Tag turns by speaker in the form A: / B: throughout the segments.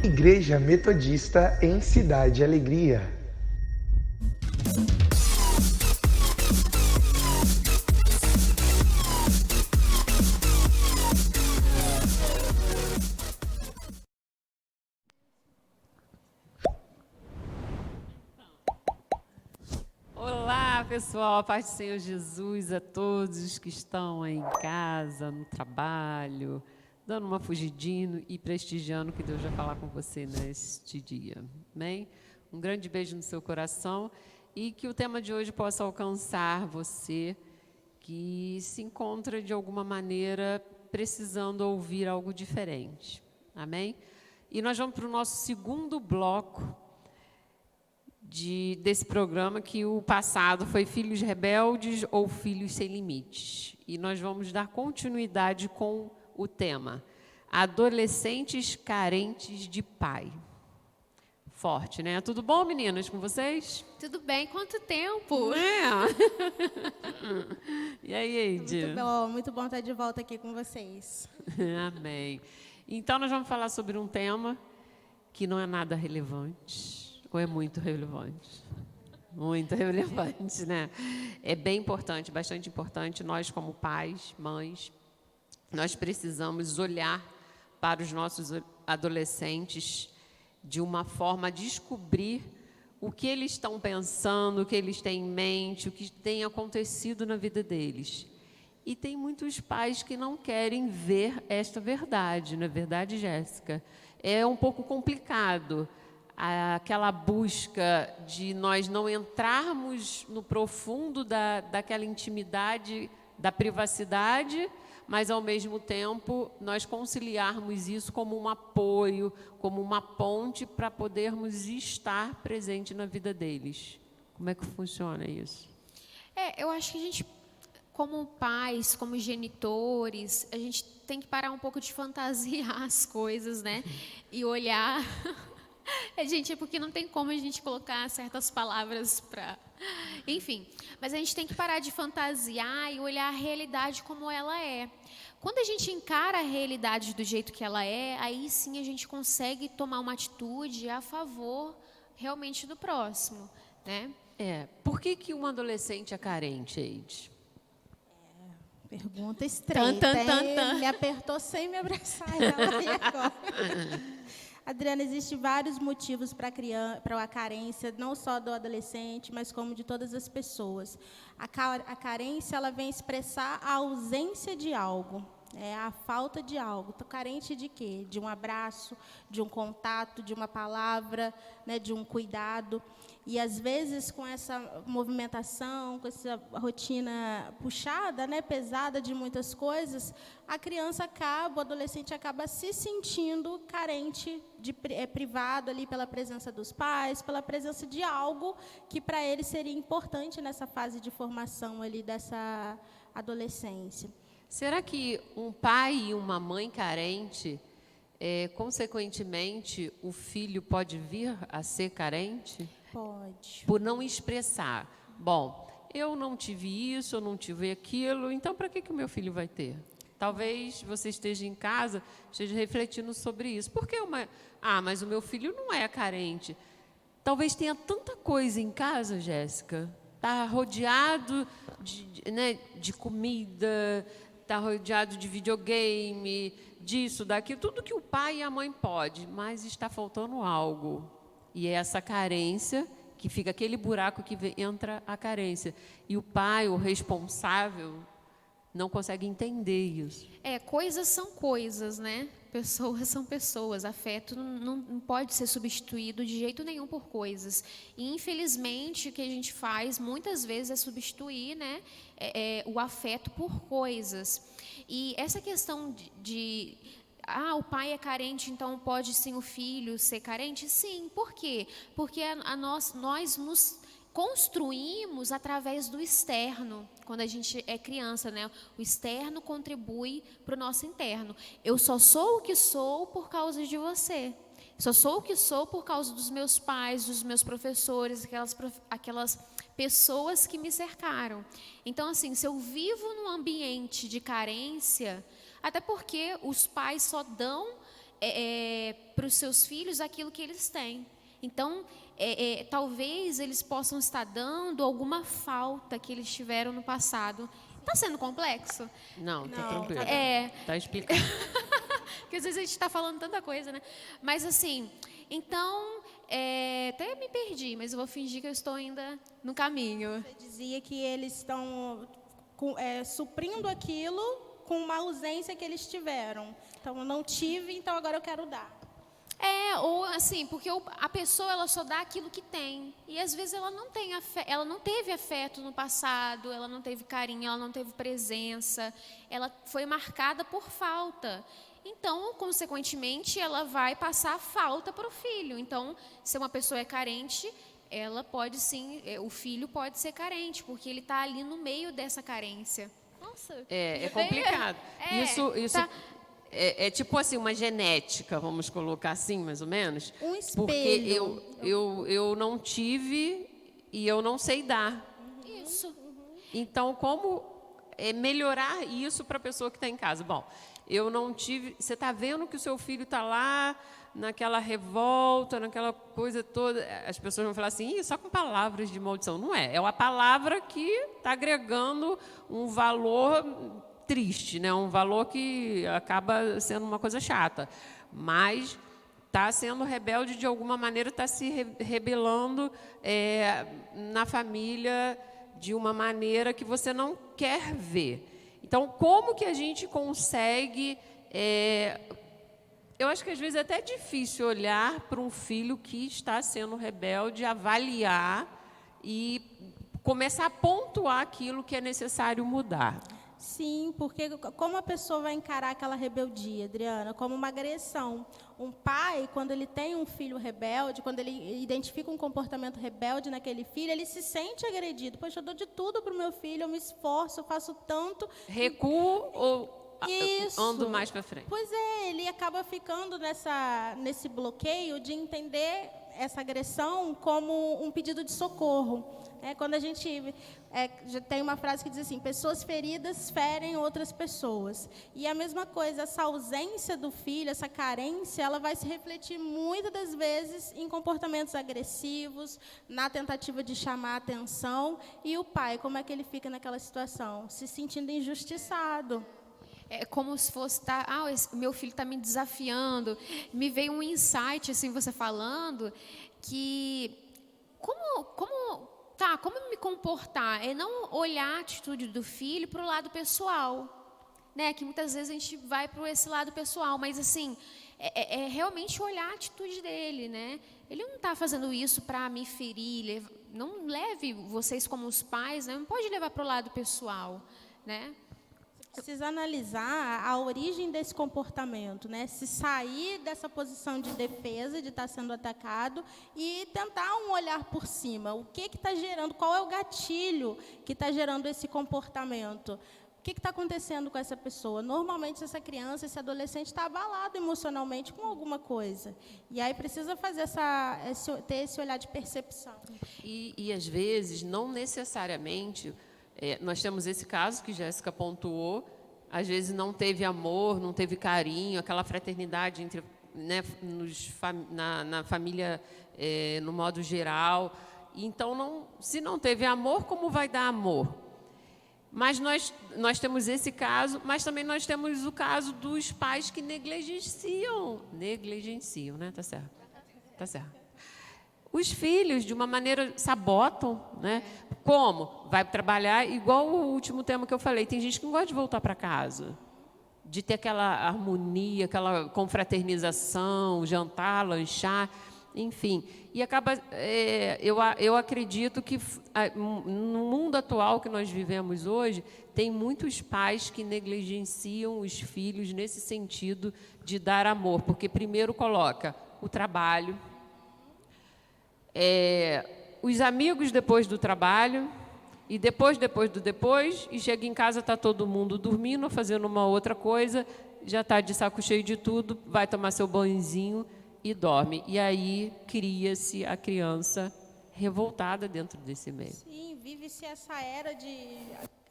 A: Igreja Metodista em Cidade Alegria.
B: Olá, pessoal, a paz do Senhor Jesus a todos que estão aí em casa, no trabalho, dando uma fugidinha e prestigiando o que Deus vai falar com você neste dia. Amém? Um grande beijo no seu coração e que o tema de hoje possa alcançar você que se encontra de alguma maneira precisando ouvir algo diferente. Amém? E nós vamos para o nosso segundo bloco desse programa, que o passado foi Filhos Rebeldes ou Filhos Sem Limites. E nós vamos dar continuidade com o tema Adolescentes Carentes de Pai. Forte, né? Tudo bom, meninas, com vocês?
C: Tudo bem, quanto tempo?
B: E aí, Eide?
D: Muito bom estar de volta aqui com vocês.
B: Amém. Então, nós vamos falar sobre um tema que não é nada relevante. Ou é muito relevante? Muito relevante, né? É bem importante, bastante importante. Nós, como pais, mães, nós precisamos olhar para os nossos adolescentes de uma forma a descobrir o que eles estão pensando, o que eles têm em mente, o que tem acontecido na vida deles. E tem muitos pais que não querem ver esta verdade, não é verdade, Jéssica? É um pouco complicado aquela busca de nós não entrarmos no profundo daquela intimidade, da privacidade, mas, ao mesmo tempo, nós conciliarmos isso como um apoio, como uma ponte para podermos estar presente na vida deles. Como é que funciona isso?
C: Eu acho que a gente, como pais, como genitores, a gente tem que parar um pouco de fantasiar as coisas, né? E olhar... Gente, é porque não tem como a gente colocar certas palavras para... Enfim, mas a gente tem que parar de fantasiar e olhar a realidade como ela é. Quando a gente encara a realidade do jeito que ela é, aí sim a gente consegue tomar uma atitude a favor realmente do próximo, né?
B: Por que um adolescente é carente, Eide?
D: Pergunta estreita, Me apertou sem me abraçar ela aí agora. Adriana, existem vários motivos para a carência, não só do adolescente, mas como de todas as pessoas. A carência, ela vem expressar a ausência de algo, a falta de algo. Estou carente de quê? De um abraço, de um contato, de uma palavra, né, de um cuidado. E, às vezes, com essa movimentação, com essa rotina puxada, né, pesada de muitas coisas, a criança o adolescente acaba se sentindo carente, privado ali pela presença dos pais, pela presença de algo que para ele seria importante nessa fase de formação ali dessa adolescência.
B: Será que um pai e uma mãe carente, consequentemente, o filho pode vir a ser carente?
D: Pode.
B: Por não expressar. Bom, eu não tive isso, eu não tive aquilo, então para que o meu filho vai ter? Talvez você esteja em casa, esteja refletindo sobre isso. Por que mas o meu filho não é carente. Talvez tenha tanta coisa em casa, Jéssica. Está rodeado de comida, está rodeado de videogame, disso, daquilo, tudo que o pai e a mãe podem, mas está faltando algo. E é essa carência, que fica aquele buraco que entra a carência. E o pai, o responsável, não consegue entender isso.
C: Coisas são coisas, né? Pessoas são pessoas. Afeto não pode ser substituído de jeito nenhum por coisas. E, infelizmente, o que a gente faz muitas vezes é substituir, né, o afeto por coisas. E essa questão o pai é carente, então pode sim o filho ser carente? Sim, por quê? Porque nós nos construímos através do externo, quando a gente é criança, né? O externo contribui para o nosso interno. Eu só sou o que sou por causa de você. Só sou o que sou por causa dos meus pais, dos meus professores, aquelas pessoas que me cercaram. Então, assim, se eu vivo num ambiente de carência, até porque os pais só dão para os seus filhos aquilo que eles têm. Então, talvez eles possam estar dando alguma falta que eles tiveram no passado. Está sendo complexo?
B: Não, tá tranquilo. Tá explicando.
C: Porque às vezes a gente está falando tanta coisa, né? Mas assim, então, até me perdi, mas eu vou fingir que eu estou ainda no caminho.
D: Você dizia que eles estão suprindo aquilo com uma ausência que eles tiveram. Então, eu não tive, então agora eu quero dar.
C: Ou assim, porque a pessoa ela só dá aquilo que tem. E às vezes ela não tem ela não teve afeto no passado, ela não teve carinho, ela não teve presença, ela foi marcada por falta. Então, consequentemente, ela vai passar falta para o filho. Então, se uma pessoa é carente, ela pode sim, o filho pode ser carente, porque ele está ali no meio dessa carência. Nossa,
B: É complicado. Isso
C: tá.
B: é tipo assim, uma genética, vamos colocar assim, mais ou menos.
D: Um espelho.
B: Porque eu não tive e eu não sei dar.
C: Isso.
B: Então, como melhorar isso para a pessoa que está em casa? Bom, eu não tive... Você está vendo que o seu filho está lá naquela revolta, naquela coisa toda. As pessoas vão falar assim, só com palavras de maldição. Não é. É uma palavra que está agregando um valor triste, né? Um valor que acaba sendo uma coisa chata. Mas está sendo rebelde de alguma maneira, está se rebelando na família de uma maneira que você não quer ver. Então, como que a gente consegue... eu acho que às vezes é até difícil olhar para um filho que está sendo rebelde, avaliar e começar a pontuar aquilo que é necessário mudar.
D: Sim, porque como a pessoa vai encarar aquela rebeldia, Adriana? Como uma agressão. Um pai, quando ele tem um filho rebelde, quando ele identifica um comportamento rebelde naquele filho, ele se sente agredido. Poxa, eu dou de tudo para o meu filho, eu me esforço, eu faço tanto.
B: Recuo ou
D: Isso.
B: ando mais para frente?
D: Pois é, ele acaba ficando nesse bloqueio de entender essa agressão como um pedido de socorro. Quando a gente já tem uma frase que diz assim, pessoas feridas ferem outras pessoas. E a mesma coisa, essa ausência do filho, essa carência, ela vai se refletir muitas das vezes em comportamentos agressivos, na tentativa de chamar a atenção. E o pai, como é que ele fica naquela situação? Se sentindo injustiçado.
C: É como se fosse, meu filho está me desafiando. Me veio um insight, assim, você falando, que como me comportar? É não olhar a atitude do filho para o lado pessoal, né? Que muitas vezes a gente vai para esse lado pessoal, mas assim, é realmente olhar a atitude dele, né? Ele não está fazendo isso para me ferir, não leve vocês como os pais, né? Não pode levar para o lado pessoal, né?
D: Precisa analisar a origem desse comportamento, né? Se sair dessa posição de defesa, de estar sendo atacado, e tentar um olhar por cima. O que está gerando? Qual é o gatilho que está gerando esse comportamento? O que está acontecendo com essa pessoa? Normalmente, essa criança, esse adolescente está abalado emocionalmente com alguma coisa. E aí precisa fazer ter esse olhar de percepção.
B: E às vezes, não necessariamente... nós temos esse caso que Jéssica pontuou, às vezes não teve amor, não teve carinho, aquela fraternidade entre, né, na família no modo geral. Então, se não teve amor, como vai dar amor? Mas nós temos esse caso, mas também nós temos o caso dos pais que negligenciam, né? Tá certo. Tá certo. Os filhos, de uma maneira, sabotam, né? Como? Vai trabalhar, igual o último tema que eu falei, tem gente que não gosta de voltar para casa, de ter aquela harmonia, aquela confraternização, jantar, lanchar, enfim. E acaba, eu acredito que no mundo atual que nós vivemos hoje, tem muitos pais que negligenciam os filhos nesse sentido de dar amor, porque primeiro coloca o trabalho, os amigos depois do trabalho, e depois, e chega em casa, está todo mundo dormindo, fazendo uma outra coisa, já está de saco cheio de tudo, vai tomar seu banhozinho e dorme. E aí cria-se a criança revoltada dentro desse meio.
D: Sim, vive-se essa era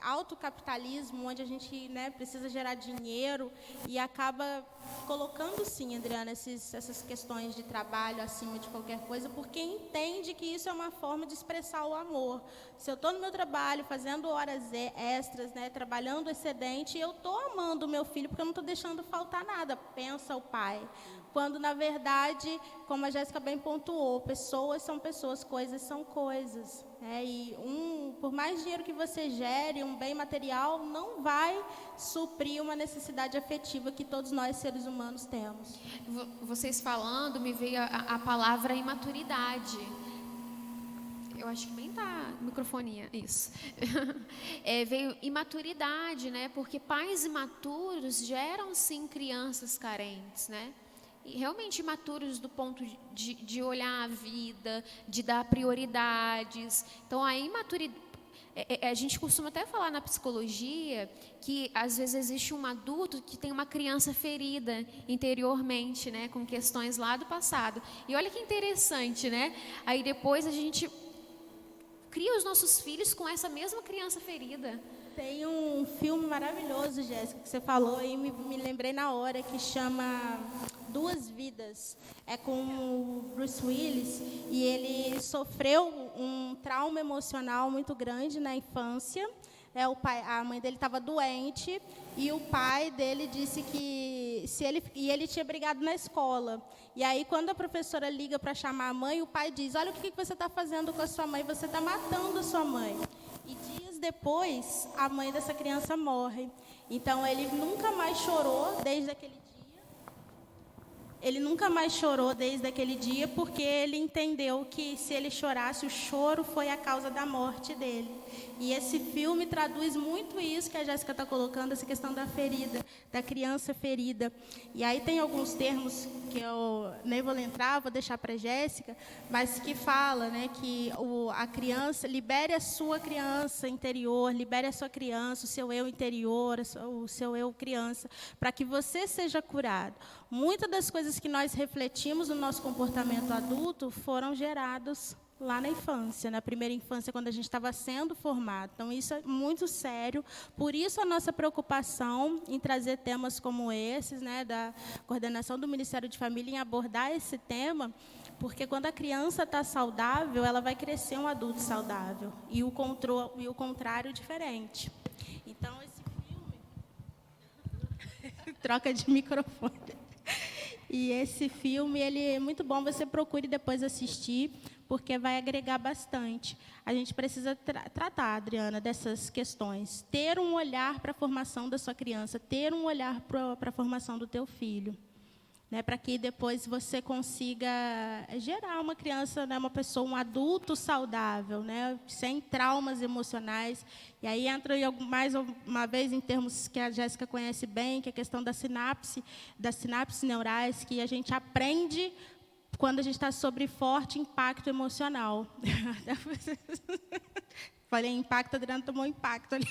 D: alto capitalismo, onde a gente, né, precisa gerar dinheiro e acaba colocando, sim, Adriana, essas questões de trabalho acima de qualquer coisa, porque entende que isso é uma forma de expressar o amor. Se eu estou no meu trabalho, fazendo horas extras, né, trabalhando excedente, eu estou amando o meu filho, porque eu não estou deixando faltar nada, pensa o pai. Quando, na verdade, como a Jéssica bem pontuou, pessoas são pessoas, coisas são coisas. E por mais dinheiro que você gere, um bem material não vai suprir uma necessidade afetiva que todos nós, seres humanos, temos.
C: Vocês falando, me veio a palavra imaturidade. Eu acho que bem tá microfonia, isso. Veio imaturidade, né? Porque pais imaturos geram, sim, crianças carentes, né? E realmente imaturos do ponto de olhar a vida, de dar prioridades. Então, a imaturidade... A gente costuma até falar na psicologia que, às vezes, existe um adulto que tem uma criança ferida interiormente, né? Com questões lá do passado. E olha que interessante, né? Aí, depois, a gente cria os nossos filhos com essa mesma criança ferida.
D: Tem um filme maravilhoso, Jéssica, que você falou e me lembrei na hora, que chama Duas Vidas. É com o Bruce Willis e ele sofreu um trauma emocional muito grande na infância. A mãe dele estava doente e o pai dele disse que ele tinha brigado na escola. E aí, quando a professora liga para chamar a mãe, o pai diz: olha o que você está fazendo com a sua mãe, você está matando a sua mãe. E dias depois, a mãe dessa criança morre. Então, ele nunca mais chorou desde aquele dia. Ele nunca mais chorou desde aquele dia, porque ele entendeu que, se ele chorasse, o choro foi a causa da morte dele. E esse filme traduz muito isso que a Jéssica está colocando, essa questão da ferida, da criança ferida. E aí tem alguns termos que eu nem vou entrar, vou deixar para a Jéssica, mas que fala, né, que a criança, libere a sua criança interior, libere a sua criança, o seu eu interior, o seu eu criança, para que você seja curado. Muitas das coisas que nós refletimos no nosso comportamento adulto foram gerados lá na infância, na primeira infância, quando a gente estava sendo formado. Então, isso é muito sério. Por isso, a nossa preocupação em trazer temas como esses, né, da coordenação do Ministério de Família, em abordar esse tema, porque quando a criança está saudável, ela vai crescer um adulto saudável. E o contrário diferente. Então, esse filme... Troca de microfone. E esse filme, ele é muito bom, você procure depois assistir, porque vai agregar bastante. A gente precisa tratar, Adriana, dessas questões. Ter um olhar para a formação da sua criança, ter um olhar para a formação do teu filho, né, para que depois você consiga gerar uma criança, né, uma pessoa, um adulto saudável, né, sem traumas emocionais. E aí entra, mais uma vez, em termos que a Jéssica conhece bem, que é a questão das sinapses neurais, que a gente aprende quando a gente está sob forte impacto emocional. Falei impacto, a Adriana tomou impacto ali.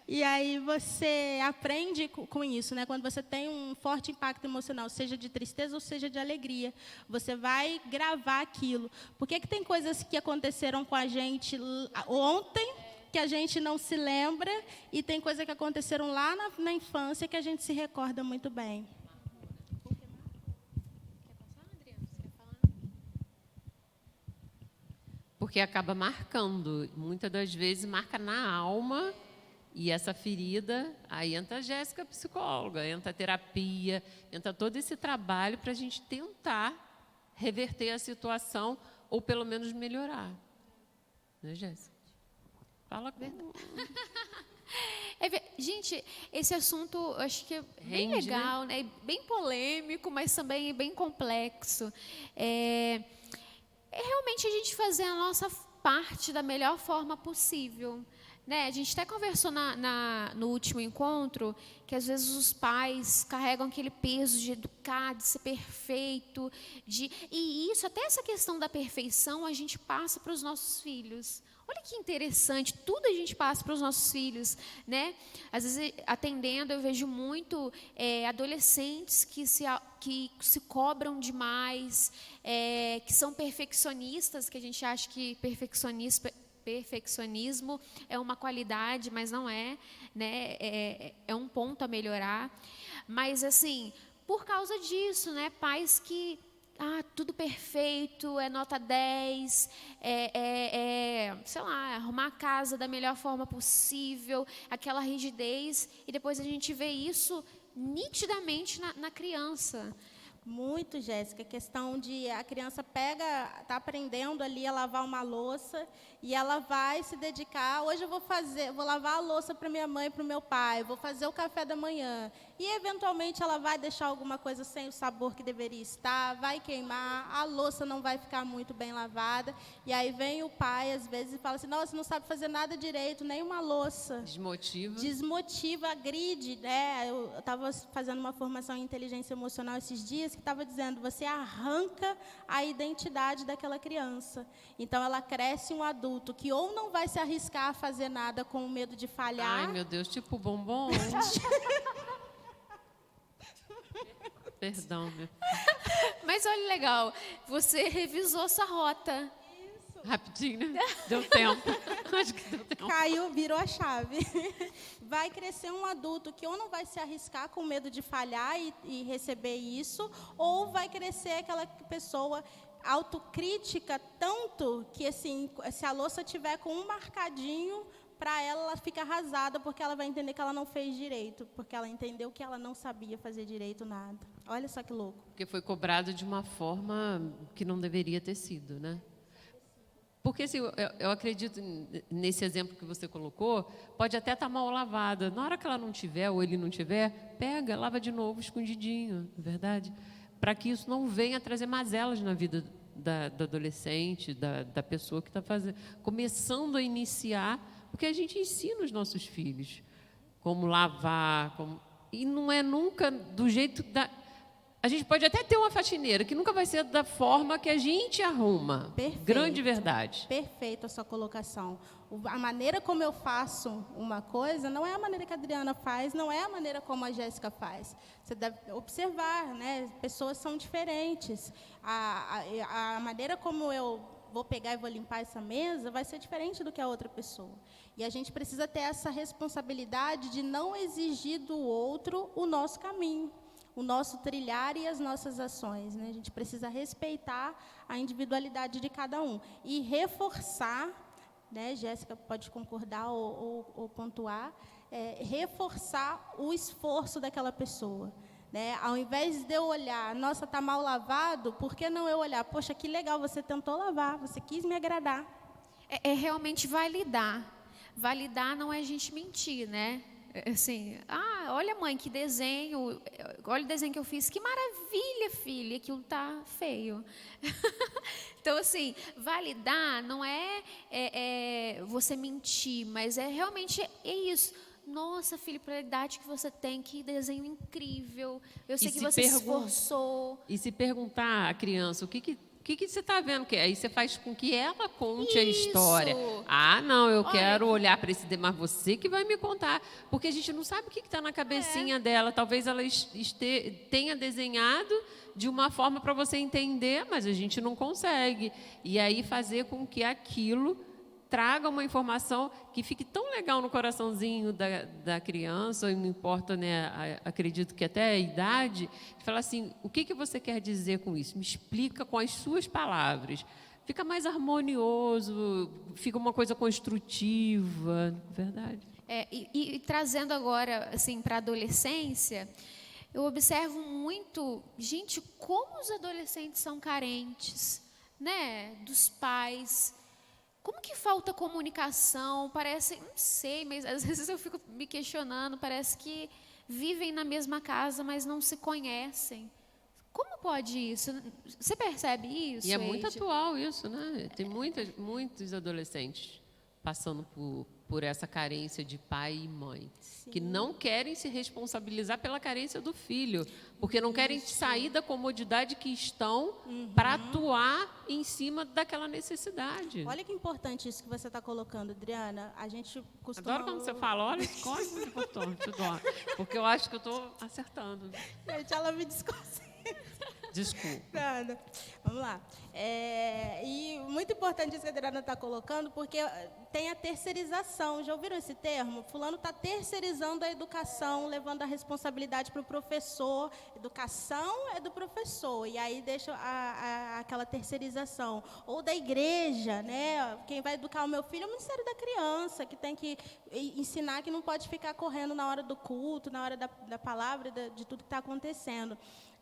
D: E aí você aprende com isso, né? Quando você tem um forte impacto emocional, seja de tristeza ou seja de alegria, você vai gravar aquilo. Por que tem coisas que aconteceram com a gente ontem que a gente não se lembra, e tem coisas que aconteceram lá na infância que a gente se recorda muito bem?
B: Porque acaba marcando, muitas das vezes marca na alma, e essa ferida, aí entra a Jéssica, psicóloga, entra a terapia, entra todo esse trabalho para a gente tentar reverter a situação, ou pelo menos melhorar. Né, Jéssica? Fala com...
C: Gente, esse assunto acho que é bem legal, né? Bem polêmico, mas também bem complexo. É realmente a gente fazer a nossa parte da melhor forma possível. Né? A gente até conversou no último encontro que, às vezes, os pais carregam aquele peso de educar, de ser perfeito. E isso, até essa questão da perfeição, a gente passa para os nossos filhos. Olha que interessante, tudo a gente passa para os nossos filhos, né? Às vezes, atendendo, eu vejo muito adolescentes que se cobram demais, que são perfeccionistas, que a gente acha que perfeccionismo é uma qualidade, mas não é, né? É um ponto a melhorar. Mas, assim, por causa disso, né? Pais que... tudo perfeito, é nota 10, sei lá, arrumar a casa da melhor forma possível, aquela rigidez, e depois a gente vê isso nitidamente na criança.
D: Muito, Jéssica, questão de a criança está aprendendo ali a lavar uma louça e ela vai se dedicar, hoje eu vou lavar a louça para minha mãe e para o meu pai, vou fazer o café da manhã. E, eventualmente, ela vai deixar alguma coisa sem o sabor que deveria estar, vai queimar, a louça não vai ficar muito bem lavada. E aí vem o pai, às vezes, e fala assim, nossa, não sabe fazer nada direito, nem uma louça. Desmotiva, agride. Né? Eu estava fazendo uma formação em inteligência emocional esses dias, que estava dizendo, você arranca a identidade daquela criança. Então, ela cresce um adulto que ou não vai se arriscar a fazer nada com medo de falhar.
B: Ai, meu Deus, tipo bombom. Perdão, meu.
C: Mas olha, legal, você revisou sua rota.
D: Isso.
B: Rapidinho, né? Deu tempo. Acho que deu tempo.
D: Caiu, virou a chave. Vai crescer um adulto que ou não vai se arriscar com medo de falhar e receber isso, ou vai crescer aquela pessoa autocrítica tanto que, assim, se a louça tiver com um marcadinho, para ela fica arrasada, porque ela vai entender que ela não fez direito, porque ela entendeu que ela não sabia fazer direito nada. Olha só que louco.
B: Porque foi cobrado de uma forma que não deveria ter sido, né? Porque assim, eu acredito nesse exemplo que você colocou, pode até estar mal lavada. Na hora que ela não tiver, ou ele não tiver, pega, lava de novo, escondidinho, não é verdade? Para que isso não venha trazer mazelas na vida do adolescente, da pessoa que está começando a iniciar, porque a gente ensina os nossos filhos como lavar, e não é nunca do jeito a gente pode até ter uma faxineira, que nunca vai ser da forma que a gente arruma.
D: Perfeito.
B: Grande verdade.
D: Perfeito a sua colocação. A maneira como eu faço uma coisa não é a maneira que a Adriana faz, não é a maneira como a Jéssica faz. Você deve observar, né? Pessoas são diferentes. A maneira como eu vou pegar e vou limpar essa mesa vai ser diferente do que a outra pessoa. E a gente precisa ter essa responsabilidade de não exigir do outro o nosso caminho, o nosso trilhar e as nossas ações. Né? A gente precisa respeitar a individualidade de cada um. E reforçar, né, Jéssica pode concordar ou pontuar, reforçar o esforço daquela pessoa. Né? Ao invés de eu olhar, nossa, está mal lavado, por que não eu olhar, poxa, que legal, você tentou lavar, você quis me agradar.
C: É realmente validar. Validar não é a gente mentir, né? Assim, olha, mãe, que desenho, olha o desenho que eu fiz, que maravilha, filha, aquilo tá feio. Então, assim, validar não é você mentir, mas realmente isso. Nossa, filha, pela idade que você tem, que desenho incrível, eu sei que você se esforçou.
B: E se perguntar à criança, o que você está vendo? Aí você faz com que ela conte a história. Não, eu quero olhar para esse mas você que vai me contar. Porque a gente não sabe o que está na cabecinha dela. Talvez ela tenha desenhado de uma forma para você entender, mas a gente não consegue. E aí fazer com que aquilo traga uma informação que fique tão legal no coraçãozinho da criança, não importa, né, acredito que até a idade, de falar assim, o que você quer dizer com isso? Me explica com as suas palavras. Fica mais harmonioso, fica uma coisa construtiva, verdade?
C: E trazendo agora, assim, para a adolescência, eu observo muito, gente, como os adolescentes são carentes, né, dos pais. Como que falta comunicação? Parece, não sei, mas às vezes eu fico me questionando, parece que vivem na mesma casa, mas não se conhecem. Como pode isso? Você percebe isso?
B: E é muito atual isso, né? Tem muitos adolescentes passando por por essa carência de pai e mãe, que não querem se responsabilizar pela carência do filho, porque não querem sair da comodidade que estão para atuar em cima daquela necessidade.
D: Olha que importante isso que você está colocando, Adriana. A gente costuma...
B: Adoro quando você fala, olha, escolhe muito importante, porque eu acho que eu estou acertando.
D: Gente, ela me desconcentra.
B: Desculpa.
D: Nada. Vamos lá. E muito importante isso que a Adriana está colocando, porque tem a terceirização. Já ouviram esse termo? Fulano está terceirizando a educação, levando a responsabilidade para o professor. Educação é do professor, e aí deixa aquela terceirização. Ou da igreja, né? Quem vai educar o meu filho é o Ministério da Criança, que tem que ensinar que não pode ficar correndo na hora do culto, na hora da palavra, de tudo que está acontecendo.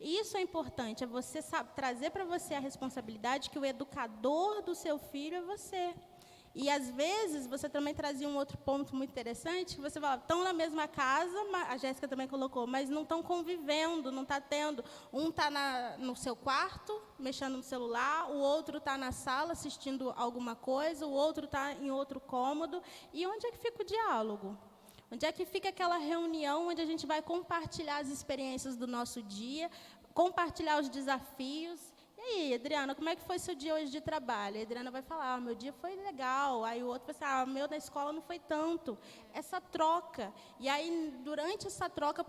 D: Isso é importante, é você trazer para você a responsabilidade que o educador do seu filho é você. E, às vezes, você também trazia um outro ponto muito interessante, que você fala, estão na mesma casa, a Jéssica também colocou, mas não estão convivendo, não está tendo. Um está no seu quarto, mexendo no celular, o outro está na sala assistindo alguma coisa, o outro está em outro cômodo. E onde é que fica o diálogo? Onde é que fica aquela reunião onde a gente vai compartilhar as experiências do nosso dia, compartilhar os desafios? E aí, Adriana, como é que foi seu dia hoje de trabalho? A Adriana vai falar, meu dia foi legal. Aí o outro vai falar, meu na escola não foi tanto. Essa troca. E aí, durante essa troca,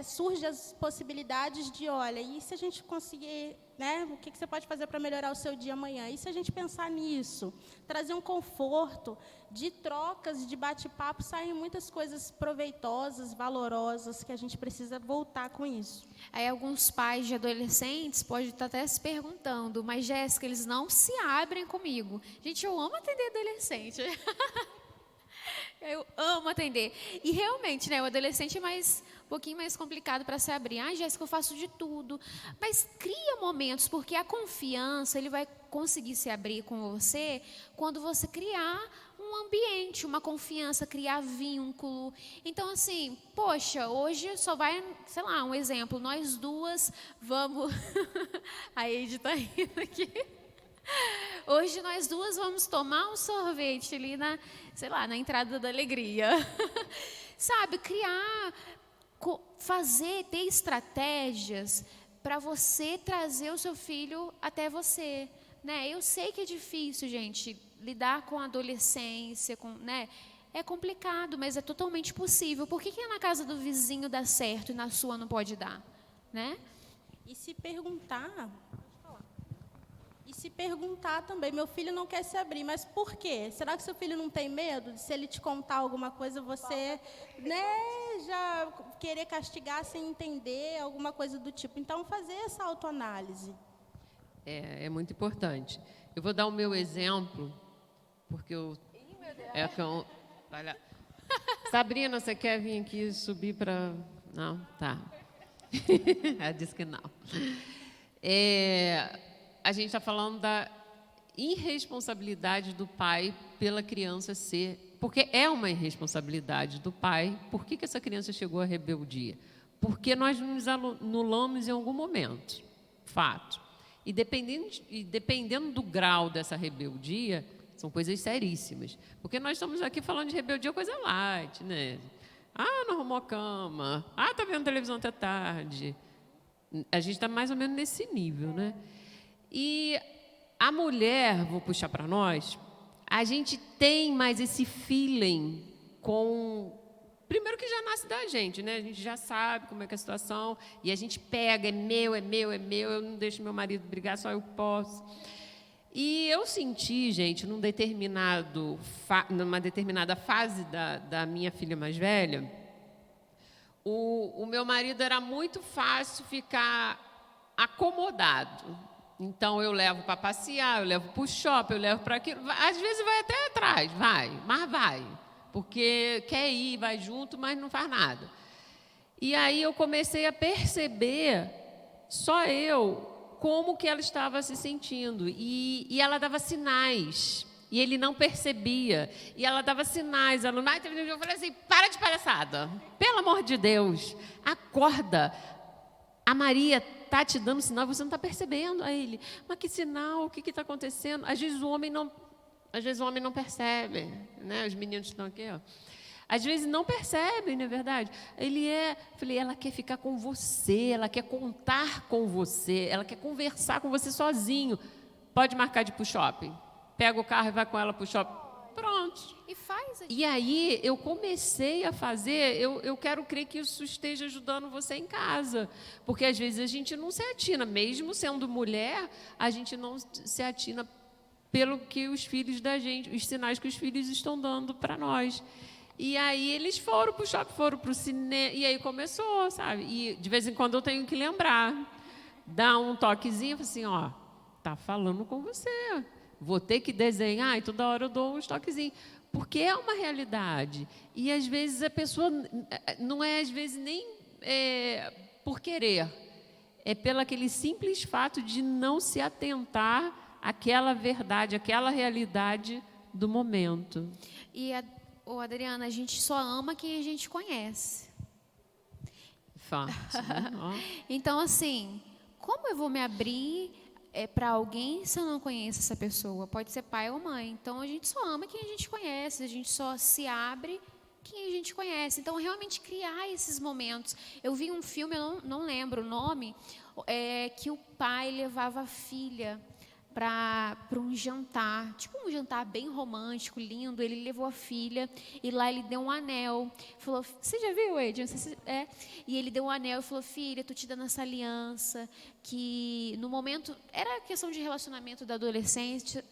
D: surgem as possibilidades de, olha, e se a gente conseguir, né, o que você pode fazer para melhorar o seu dia amanhã? E se a gente pensar nisso? Trazer um conforto, de trocas, de bate-papo, saem muitas coisas proveitosas, valorosas, que a gente precisa voltar com isso.
C: Aí alguns pais de adolescentes podem estar até se perguntando, mas Jéssica, eles não se abrem comigo. Gente, eu amo atender adolescente. Eu amo atender. E realmente, né, o adolescente é um pouquinho mais complicado para se abrir. Ai, Jéssica, eu faço de tudo. Mas cria momentos, porque a confiança, ele vai conseguir se abrir com você quando você criar um ambiente, uma confiança, criar vínculo. Então, assim, poxa, hoje só vai, sei lá, um exemplo, nós duas vamos... A Eide está rindo aqui. Hoje nós duas vamos tomar um sorvete ali na entrada da alegria. Sabe, criar, ter estratégias para você trazer o seu filho até você, né? Eu sei que é difícil, gente, lidar com a adolescência, né? É complicado, mas é totalmente possível. Por que na casa do vizinho dá certo e na sua não pode dar, né?
D: E se perguntar também, meu filho não quer se abrir, mas por quê? Será que seu filho não tem medo de, se ele te contar alguma coisa, você, né, já querer castigar sem entender, alguma coisa do tipo? Então, fazer essa autoanálise.
B: É muito importante. Eu vou dar o meu exemplo, porque eu... Olha, Sabrina, você quer vir aqui subir para... Não? Tá. Ela disse que não. A gente está falando da irresponsabilidade do pai pela criança ser... Porque é uma irresponsabilidade do pai. Por que essa criança chegou à rebeldia? Porque nós nos anulamos em algum momento. Fato. E dependendo do grau dessa rebeldia, são coisas seríssimas. Porque nós estamos aqui falando de rebeldia, coisa light, né? Ah, não arrumou a cama. Ah, está vendo televisão até tarde. A gente está mais ou menos nesse nível, né? E a mulher, vou puxar para nós, a gente tem mais esse feeling com... Primeiro que já nasce da gente, né? A gente já sabe como é que é a situação, e a gente pega, é meu, eu não deixo meu marido brigar, só eu posso. E eu senti, gente, numa determinada fase da minha filha mais velha, o meu marido era muito fácil ficar acomodado. Então, eu levo para passear, eu levo para o shopping, eu levo para aquilo. Às vezes vai até atrás, mas vai. Porque quer ir, vai junto, mas não faz nada. E aí eu comecei a perceber, só eu, como que ela estava se sentindo. E ela dava sinais, e ele não percebia. E ela dava sinais. Eu falei assim, para de palhaçada. Pelo amor de Deus, acorda. A Maria está te dando sinal, você não está percebendo. Aí ele, mas que sinal? O que está acontecendo? Às vezes o homem não Às vezes o homem não percebe, né? Os meninos estão aqui, ó. Às vezes não percebem, não é verdade? Falei, ela quer ficar com você, ela quer contar com você, ela quer conversar com você sozinho. Pode marcar de ir pro shopping. Pega o carro e vai com ela pro shopping. Pronto.
C: E faz.
B: E aí eu comecei a fazer, eu quero crer que isso esteja ajudando você em casa. Porque às vezes a gente não se atina, mesmo sendo mulher, a gente não se atina pelo que os filhos da gente, os sinais que os filhos estão dando para nós. E aí eles foram para o shopping, foram para o cinema, e aí começou, sabe? E de vez em quando eu tenho que lembrar, dar um toquezinho, assim, ó, tá falando com você, vou ter que desenhar, e toda hora eu dou uns toquezinhos, porque é uma realidade. E às vezes a pessoa, não é às vezes nem por querer, é pelo aquele simples fato de não se atentar àquela verdade, àquela realidade do momento.
C: E Adriana, a gente só ama quem a gente conhece.
B: Fácil, né?
C: Então, assim, como eu vou me abrir para alguém se eu não conheço essa pessoa? Pode ser pai ou mãe. Então, a gente só ama quem a gente conhece, a gente só se abre quem a gente conhece. Então, realmente criar esses momentos. Eu vi um filme, eu não lembro o nome, que o pai levava a filha para um jantar, tipo um jantar bem romântico, lindo. Ele levou a filha e lá ele deu um anel. Falou, você já viu, Ed? Não sei se E ele deu um anel e falou, filha, tô te dando essa aliança, que no momento, era questão de relacionamento da adolescência,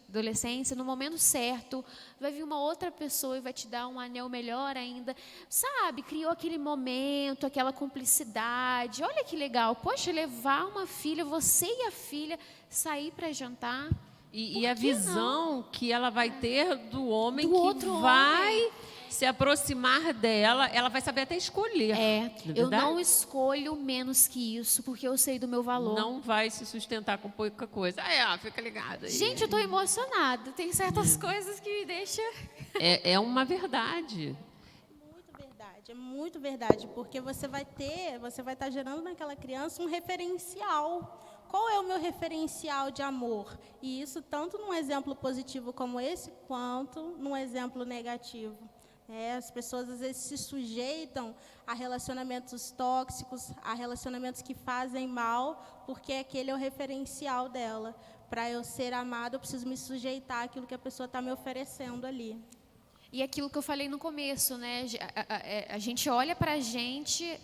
C: no momento certo, vai vir uma outra pessoa e vai te dar um anel melhor ainda. Sabe, criou aquele momento, aquela cumplicidade. Olha que legal, poxa, levar uma filha, você e a filha, sair para jantar.
B: E a visão não? Que ela vai ter do homem
C: do
B: que
C: outro
B: vai
C: homem.
B: Se aproximar dela, ela vai saber até escolher.
C: Eu não escolho menos que isso, porque eu sei do meu valor.
B: Não vai se sustentar com pouca coisa. Fica ligada.
C: Gente, eu estou emocionada. Tem certas coisas que me deixam...
B: É uma verdade.
D: É muito verdade, porque você vai estar gerando naquela criança um referencial. Qual é o meu referencial de amor? E isso tanto num exemplo positivo como esse, quanto num exemplo negativo. As pessoas às vezes se sujeitam a relacionamentos tóxicos, a relacionamentos que fazem mal, porque aquele é o referencial dela. Para eu ser amada, eu preciso me sujeitar àquilo que a pessoa está me oferecendo ali.
C: E aquilo que eu falei no começo, né? A gente olha para a gente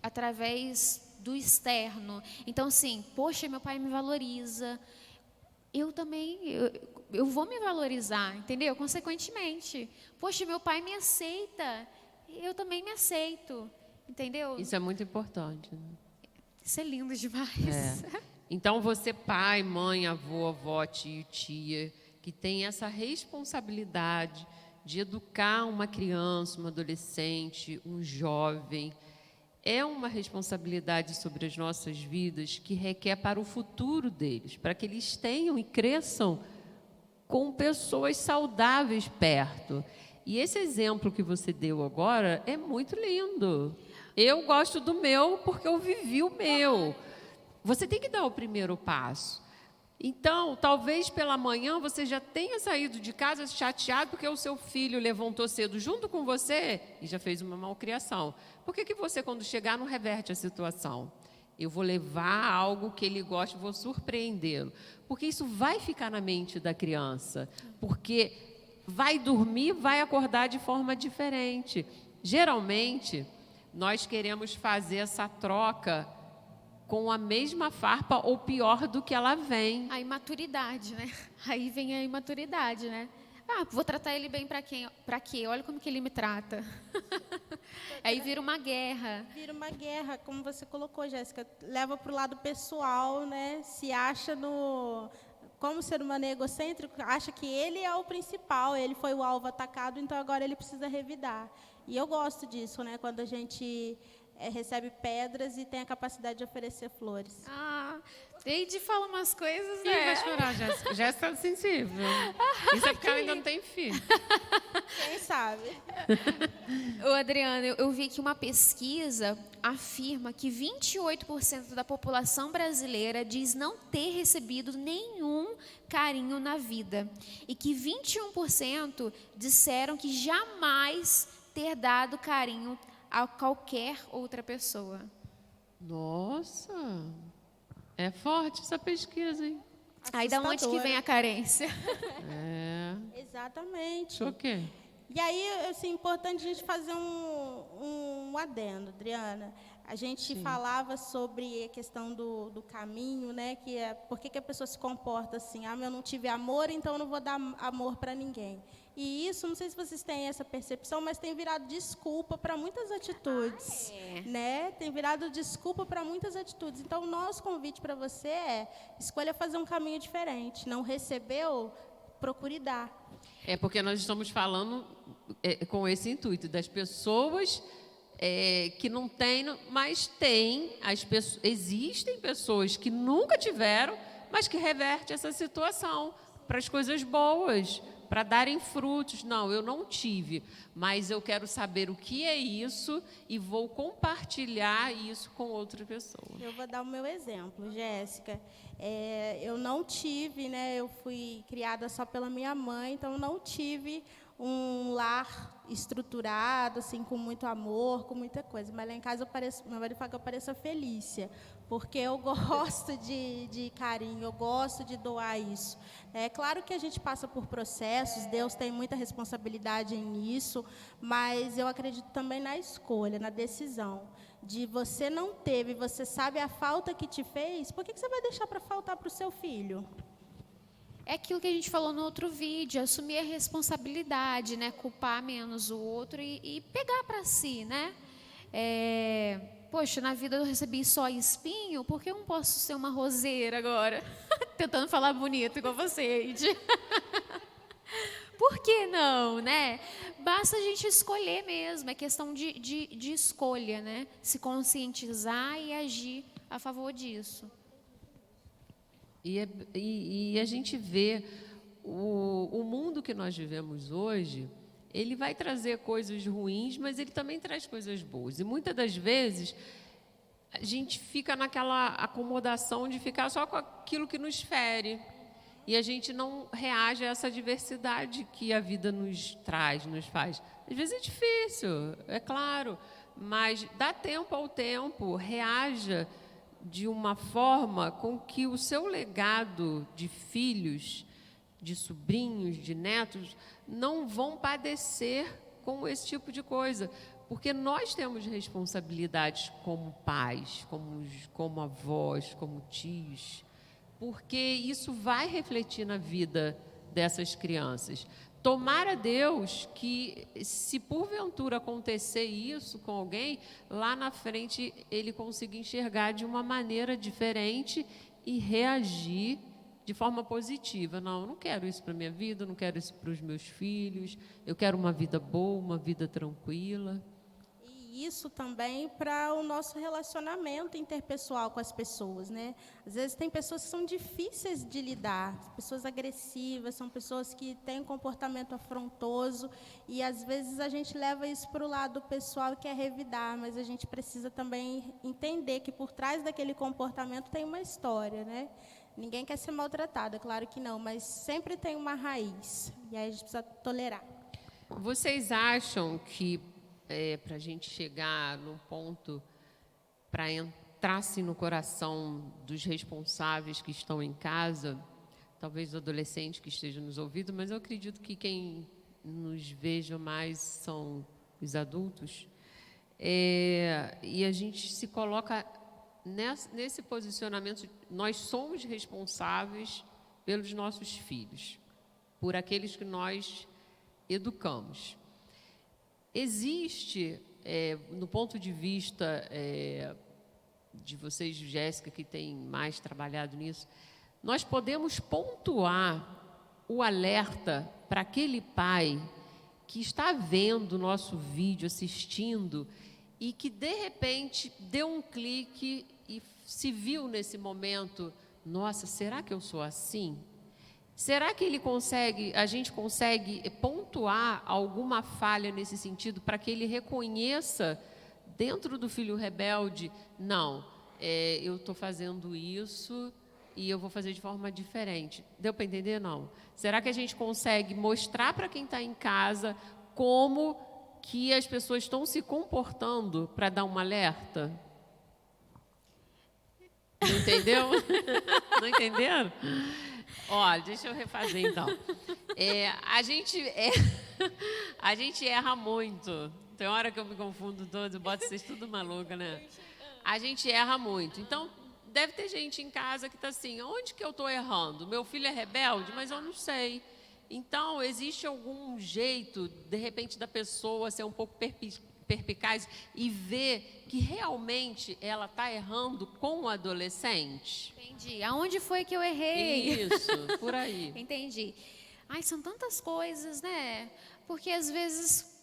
C: através do externo. Então, assim, poxa, meu pai me valoriza. Eu também, eu vou me valorizar, entendeu? Consequentemente. Poxa, meu pai me aceita. Eu também me aceito, entendeu?
B: Isso é muito importante. Né?
C: Isso é lindo demais.
B: Então, você, pai, mãe, avô, avó, tio, tia, que tem essa responsabilidade de educar uma criança, um adolescente, um jovem, é uma responsabilidade sobre as nossas vidas que requer para o futuro deles, para que eles tenham e cresçam com pessoas saudáveis perto. E esse exemplo que você deu agora é muito lindo. Eu gosto do meu porque eu vivi o meu. Você tem que dar o primeiro passo. Então, talvez pela manhã você já tenha saído de casa chateado porque o seu filho levantou cedo junto com você e já fez uma malcriação. Por que você, quando chegar, não reverte a situação? Eu vou levar algo que ele gosta, vou surpreendê-lo. Porque isso vai ficar na mente da criança. Porque vai dormir, vai acordar de forma diferente. Geralmente, nós queremos fazer essa troca com a mesma farpa ou pior do que ela vem.
C: A imaturidade, né? Aí vem a imaturidade, né? Vou tratar ele bem para quem? Para quê? Olha como que ele me trata. Aí vira uma guerra.
D: Vira uma guerra, como você colocou, Jéssica. Leva para o lado pessoal, né? Se acha como ser humano é egocêntrico, acha que ele é o principal, ele foi o alvo atacado, então agora ele precisa revidar. E eu gosto disso, né? Quando a gente recebe pedras e tem a capacidade de oferecer flores.
C: Ah, Deide fala umas coisas,
B: Ih,
C: né?
B: vai chorar, Jéssica. Jéssica tá sensível. Isso é porque ela ainda não tem filho.
D: Quem sabe?
C: Ô, Adriana, eu vi que uma pesquisa afirma que 28% da população brasileira diz não ter recebido nenhum carinho na vida. E que 21% disseram que jamais ter dado carinho a qualquer outra pessoa.
B: Nossa, é forte essa pesquisa, hein?
C: Aí da onde que vem a carência?
B: É.
D: Exatamente.
B: O quê?
D: E aí, assim, importante a gente fazer um adendo, Adriana. A gente falava sobre a questão do caminho, né? Que é por que a pessoa se comporta assim? Ah, eu não tive amor, então eu não vou dar amor para ninguém. E isso, não sei se vocês têm essa percepção, mas tem virado desculpa para muitas atitudes, né? Tem virado desculpa para muitas atitudes. Então, o nosso convite para você é: escolha fazer um caminho diferente. Não recebeu? Procure dar.
B: É porque nós estamos falando com esse intuito das pessoas que não têm, mas tem. Existem pessoas que nunca tiveram, mas que revertem essa situação para as coisas boas, para darem frutos. Não, eu não tive, mas eu quero saber o que é isso e vou compartilhar isso com outra pessoa.
D: Eu vou dar o meu exemplo, Jéssica. Eu não tive, né? Eu fui criada só pela minha mãe, então eu não tive um lar estruturado, assim, com muito amor, com muita coisa. Mas lá em casa meu marido fala que eu pareço a Felícia, porque eu gosto de carinho, eu gosto de doar isso. É claro que a gente passa por processos, Deus tem muita responsabilidade nisso, mas eu acredito também na escolha, na decisão. De você não teve, você sabe a falta que te fez, por que você vai deixar para faltar para o seu filho?
C: É aquilo que a gente falou no outro vídeo, assumir a responsabilidade, né? Culpar menos o outro e pegar para si, né? Poxa, na vida eu recebi só espinho, por que eu não posso ser uma roseira agora? Tentando falar bonito igual você, Eide. Por que não, né? Basta a gente escolher mesmo, é questão de escolha, né? Se conscientizar e agir a favor disso.
B: E a gente vê o mundo que nós vivemos hoje, ele vai trazer coisas ruins, mas ele também traz coisas boas. E muitas das vezes a gente fica naquela acomodação de ficar só com aquilo que nos fere. E a gente não reage a essa diversidade que a vida nos traz, nos faz. Às vezes é difícil, é claro, mas dá tempo ao tempo, reaja de uma forma com que o seu legado de filhos, de sobrinhos, de netos, não vão padecer com esse tipo de coisa. Porque nós temos responsabilidades como pais, como avós, como tios, porque isso vai refletir na vida dessas crianças. Tomara a Deus que, se porventura acontecer isso com alguém, lá na frente ele consiga enxergar de uma maneira diferente e reagir de forma positiva. Não, eu não quero isso para a minha vida, eu não quero isso para os meus filhos, eu quero uma vida boa, uma vida tranquila.
D: Isso também para o nosso relacionamento interpessoal com as pessoas, né? Às vezes tem pessoas que são difíceis de lidar, pessoas agressivas, são pessoas que têm um comportamento afrontoso e às vezes a gente leva isso para o lado pessoal e quer revidar, mas a gente precisa também entender que por trás daquele comportamento tem uma história, né? Ninguém quer ser maltratado, é claro que não, mas sempre tem uma raiz e aí a gente precisa tolerar.
B: Vocês acham que para a gente chegar num ponto para entrar-se no coração dos responsáveis que estão em casa, talvez o adolescente que esteja nos ouvindo, mas eu acredito que quem nos veja mais são os adultos, e a gente se coloca nesse posicionamento, nós somos responsáveis pelos nossos filhos, por aqueles que nós educamos. Existe, no ponto de vista de vocês, Jéssica, que tem mais trabalhado nisso, nós podemos pontuar o alerta para aquele pai que está vendo o nosso vídeo, assistindo, e que, de repente, deu um clique e se viu nesse momento, nossa, será que eu sou assim? Será que a gente consegue pontuar alguma falha nesse sentido para que ele reconheça dentro do filho rebelde, não, eu estou fazendo isso e eu vou fazer de forma diferente. Deu para entender? Não. Será que a gente consegue mostrar para quem está em casa como que as pessoas estão se comportando para dar um alerta? Não entendeu? Não entenderam? Olha, deixa eu refazer então. A gente erra muito. Tem hora que eu me confundo todo, boto vocês tudo maluca, né? A gente erra muito. Então, deve ter gente em casa que está assim, onde que eu estou errando? Meu filho é rebelde, mas eu não sei. Então, existe algum jeito, de repente, da pessoa ser um pouco perspicaz e ver que realmente ela está errando com o adolescente?
C: Entendi. Aonde foi que eu errei?
B: Isso, por aí.
C: Entendi. Ai, são tantas coisas, né? Porque às vezes,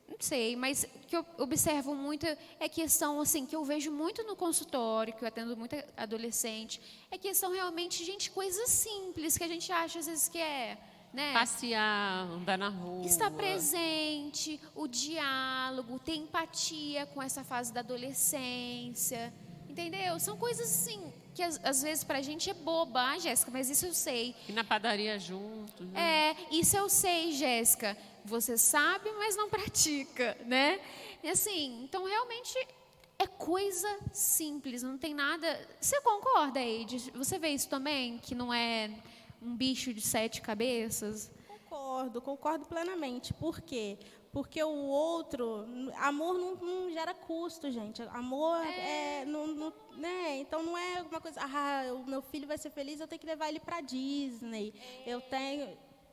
C: não sei, mas o que eu observo muito é questão, assim, que eu vejo muito no consultório, que eu atendo muito adolescente, é questão realmente, gente, coisas simples que a gente acha às vezes que é, né?
B: Passear, andar na rua.
C: Estar presente, o diálogo, ter empatia com essa fase da adolescência, entendeu? São coisas assim que às vezes pra gente é boba, Jéssica, mas isso eu sei.
B: E na padaria junto. Né?
C: Isso eu sei, Jéssica. Você sabe, mas não pratica, né? E assim, então realmente é coisa simples, não tem nada. Você concorda, Eide? Você vê isso também, que não é um bicho de 7 cabeças?
D: Concordo plenamente. Por quê? Porque o outro, amor não gera custo, gente. Amor né? Então não é uma coisa, o meu filho vai ser feliz, eu tenho que levar ele para Disney.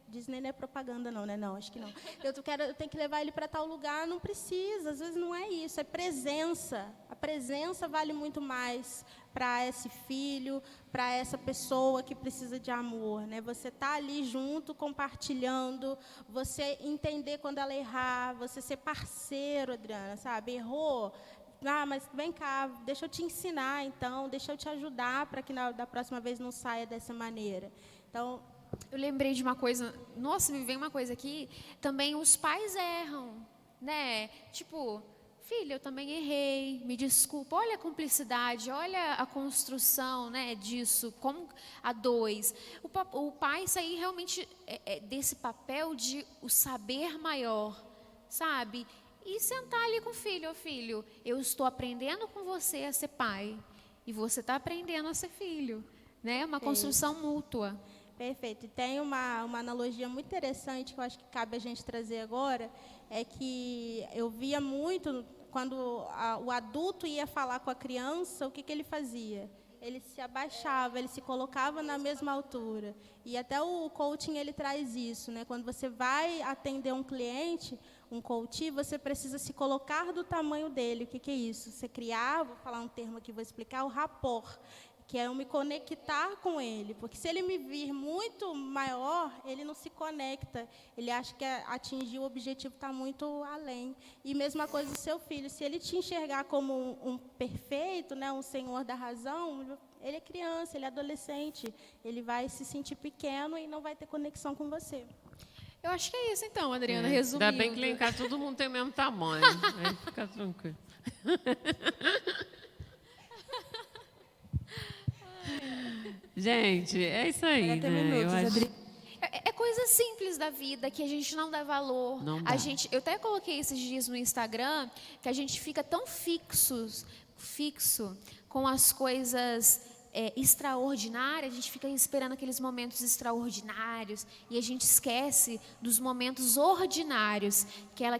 D: Disney não é propaganda não, né? Não, acho que não. Eu tenho que levar ele para tal lugar, não precisa, às vezes não é isso, é presença. A presença vale muito mais para esse filho, para essa pessoa que precisa de amor, né? Você tá ali junto, compartilhando, você entender quando ela errar, você ser parceiro, Adriana, sabe? Errou, mas vem cá, deixa eu te ensinar, então, deixa eu te ajudar para que da próxima vez não saia dessa maneira. Então,
C: eu lembrei de uma coisa, nossa, me veio uma coisa aqui, também os pais erram, né? Tipo, filha, eu também errei, me desculpa, olha a cumplicidade, olha a construção, né, disso, como a dois. O pai sair realmente desse papel de o saber maior, sabe? E sentar ali com o filho, filho, eu estou aprendendo com você a ser pai, e você está aprendendo a ser filho, né? Uma construção mútua.
D: Perfeito. E tem uma analogia muito interessante que eu acho que cabe a gente trazer agora, é que eu via muito, quando o adulto ia falar com a criança, o que ele fazia? Ele se abaixava, ele se colocava na mesma altura. E até o coaching, ele traz isso, né? Quando você vai atender um cliente, um coach, você precisa se colocar do tamanho dele. O que é isso? Você criar, vou falar um termo aqui, vou explicar, o rapport, que é eu me conectar com ele, porque se ele me vir muito maior, ele não se conecta, ele acha que atingir o objetivo está muito além. E mesma coisa do seu filho, se ele te enxergar como um perfeito, né, um senhor da razão, ele é criança, ele é adolescente, ele vai se sentir pequeno e não vai ter conexão com você.
C: Eu acho que é isso então, Adriana, resumindo.
B: Ainda bem que lá em casa todo mundo tem o mesmo tamanho, aí fica tranquilo. Gente, é isso aí, né?
C: É coisa simples da vida que a gente não dá valor.
B: Não dá.
C: Eu até coloquei esses dias no Instagram que a gente fica tão fixo com as coisas extraordinárias, a gente fica esperando aqueles momentos extraordinários e a gente esquece dos momentos ordinários, que é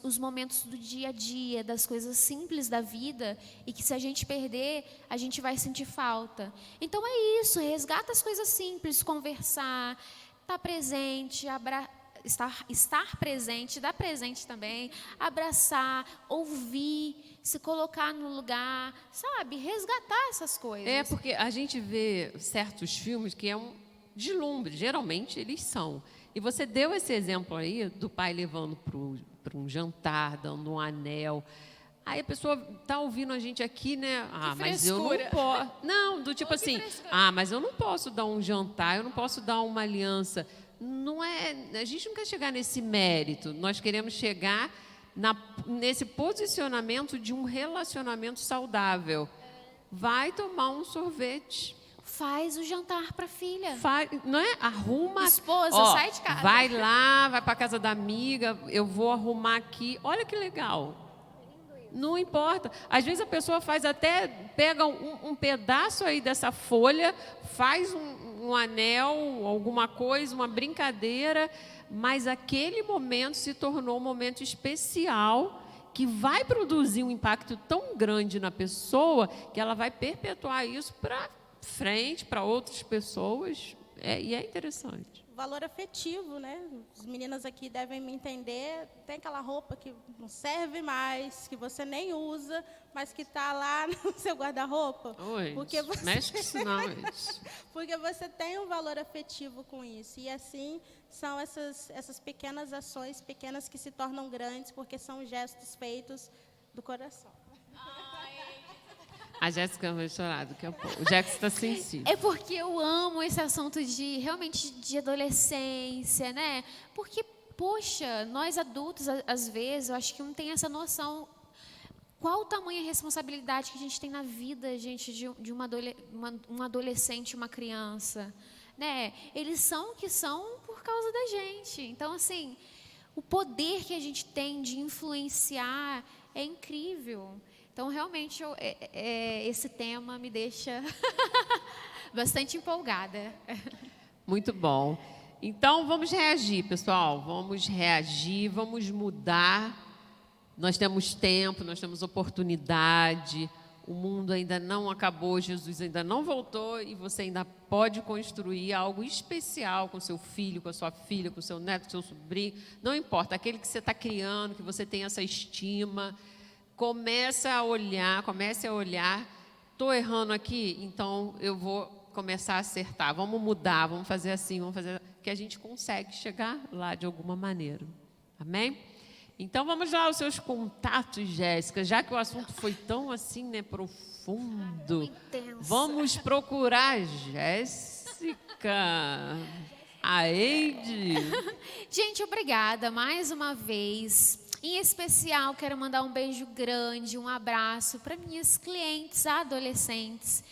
C: os momentos do dia a dia, das coisas simples da vida, e que se a gente perder, a gente vai sentir falta. Então é isso, resgata as coisas simples, conversar, estar presente, estar presente, dar presente também, abraçar, ouvir, se colocar no lugar, sabe? Resgatar essas coisas.
B: É, porque a gente vê certos filmes que é um deslumbre, geralmente eles são. E você deu esse exemplo aí do pai levando para um jantar, dando um anel. Aí a pessoa está ouvindo a gente aqui, né? Ah, mas eu não
C: frescura.
B: posso. Não, do tipo assim, mas eu não posso dar um jantar, eu não posso dar uma aliança. Não é, a gente não quer chegar nesse mérito. Nós queremos chegar nesse posicionamento de um relacionamento saudável. Vai tomar um sorvete.
C: Faz o jantar para a filha.
B: Não é? Arruma.
C: Esposa, sai de casa.
B: Vai lá, vai para casa da amiga, eu vou arrumar aqui. Olha que legal. Não importa. Às vezes a pessoa pega um pedaço aí dessa folha, faz um anel, alguma coisa, uma brincadeira, mas aquele momento se tornou um momento especial que vai produzir um impacto tão grande na pessoa que ela vai perpetuar isso para frente, para outras pessoas. E é interessante.
D: Valor afetivo, né? As meninas aqui devem me entender. Tem aquela roupa que não serve mais, que você nem usa, mas que está lá no seu guarda-roupa.
B: Porque você... Mexe com isso não.
D: Porque você tem um valor afetivo com isso. E assim são essas pequenas ações, pequenas que se tornam grandes, porque são gestos feitos do coração.
B: A Jéssica vai chorar daqui a pouco. O Jackson está sensível.
C: É porque eu amo esse assunto realmente de adolescência, né? Porque, poxa, nós adultos, às vezes, eu acho que não tem essa noção. Qual o tamanho a responsabilidade que a gente tem na vida, gente, de um adolescente, uma criança, né? Eles são o que são por causa da gente. Então, assim, o poder que a gente tem de influenciar é incrível. Então, realmente, esse tema me deixa bastante empolgada.
B: Muito bom. Então, vamos reagir, pessoal. Vamos reagir, vamos mudar. Nós temos tempo, nós temos oportunidade. O mundo ainda não acabou, Jesus ainda não voltou e você ainda pode construir algo especial com seu filho, com a sua filha, com o seu neto, com o seu sobrinho. Não importa, aquele que você está criando, que você tem essa estima. Comece a olhar, estou errando aqui, então eu vou começar a acertar. Vamos mudar, vamos fazer assim, que a gente consegue chegar lá de alguma maneira. Amém? Então vamos lá aos seus contatos, Jéssica, já que o assunto foi tão assim, né, profundo.
C: Intenso.
B: Vamos procurar Jéssica. A Eide.
C: Gente, obrigada mais uma vez. Em especial, quero mandar um beijo grande, um abraço para minhas clientes adolescentes.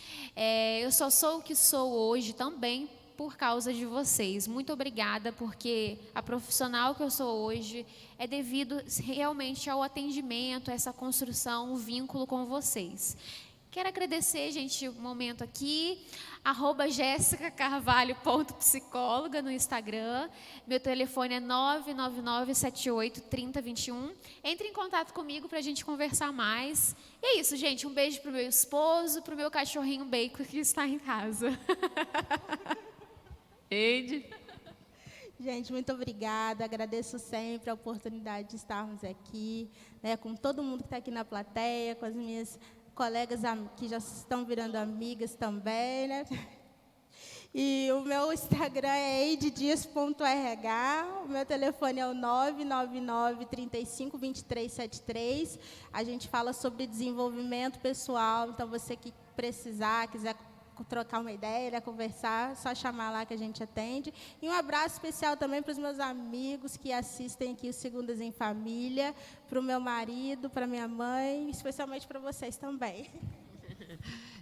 C: Eu só sou o que sou hoje também por causa de vocês. Muito obrigada, porque a profissional que eu sou hoje é devido realmente ao atendimento, a essa construção, um vínculo com vocês. Quero agradecer, gente, o momento aqui, @jessicacarvalho.psicóloga no Instagram. Meu telefone é 999783021. Entre em contato comigo para a gente conversar mais. E é isso, gente. Um beijo para o meu esposo, para o meu cachorrinho Bacon que está em casa.
B: Eide.
D: Gente, muito obrigada. Agradeço sempre a oportunidade de estarmos aqui, né, com todo mundo que está aqui na plateia, com as minhas colegas que já estão virando amigas também, né? E o meu Instagram é eididias.rh, o meu telefone é o 999-35-2373. A gente fala sobre desenvolvimento pessoal, então você que precisar, quiser trocar uma ideia, né, conversar, só chamar lá que a gente atende. E um abraço especial também para os meus amigos que assistem aqui o Segundas em Família, para o meu marido, para minha mãe, especialmente para vocês também.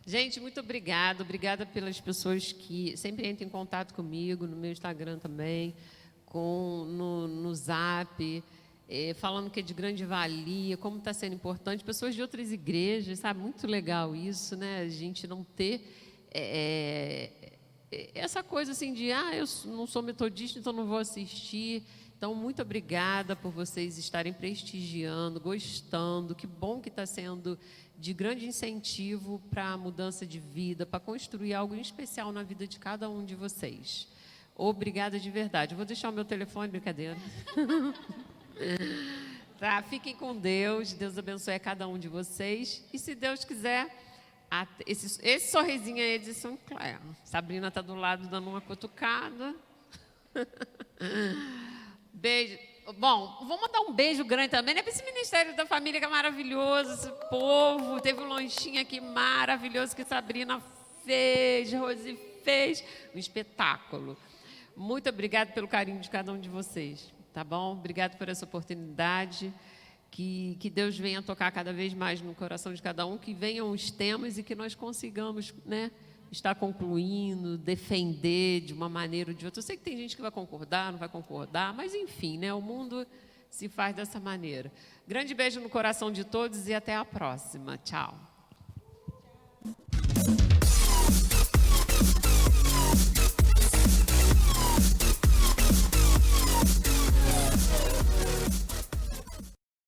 B: Gente, muito obrigada. Obrigada pelas pessoas que sempre entram em contato comigo, no meu Instagram também, no Zap, falando que é de grande valia, como está sendo importante. Pessoas de outras igrejas, sabe? Muito legal isso, né? A gente não ter essa coisa assim de, eu não sou metodista, então não vou assistir. Então, muito obrigada por vocês estarem prestigiando, gostando. Que bom que está sendo de grande incentivo para a mudança de vida, para construir algo em especial na vida de cada um de vocês. Obrigada de verdade. Eu vou deixar o meu telefone, brincadeira. Tá, fiquem com Deus. Deus abençoe a cada um de vocês. E se Deus quiser, esse sorrisinho aí é de São Clair. Sabrina está do lado dando uma cutucada. Beijo. Bom, vou mandar um beijo grande também, né, para esse Ministério da Família que é maravilhoso, esse povo. Teve um lanchinho aqui maravilhoso que Sabrina fez, Rosi fez, um espetáculo. Muito obrigada pelo carinho de cada um de vocês, tá bom? Obrigado por essa oportunidade. Que Deus venha tocar cada vez mais no coração de cada um, que venham os temas e que nós consigamos, né, estar concluindo, defender de uma maneira ou de outra. Eu sei que tem gente que vai concordar, não vai concordar, mas enfim, né, o mundo se faz dessa maneira. Grande beijo no coração de todos e até a próxima. Tchau.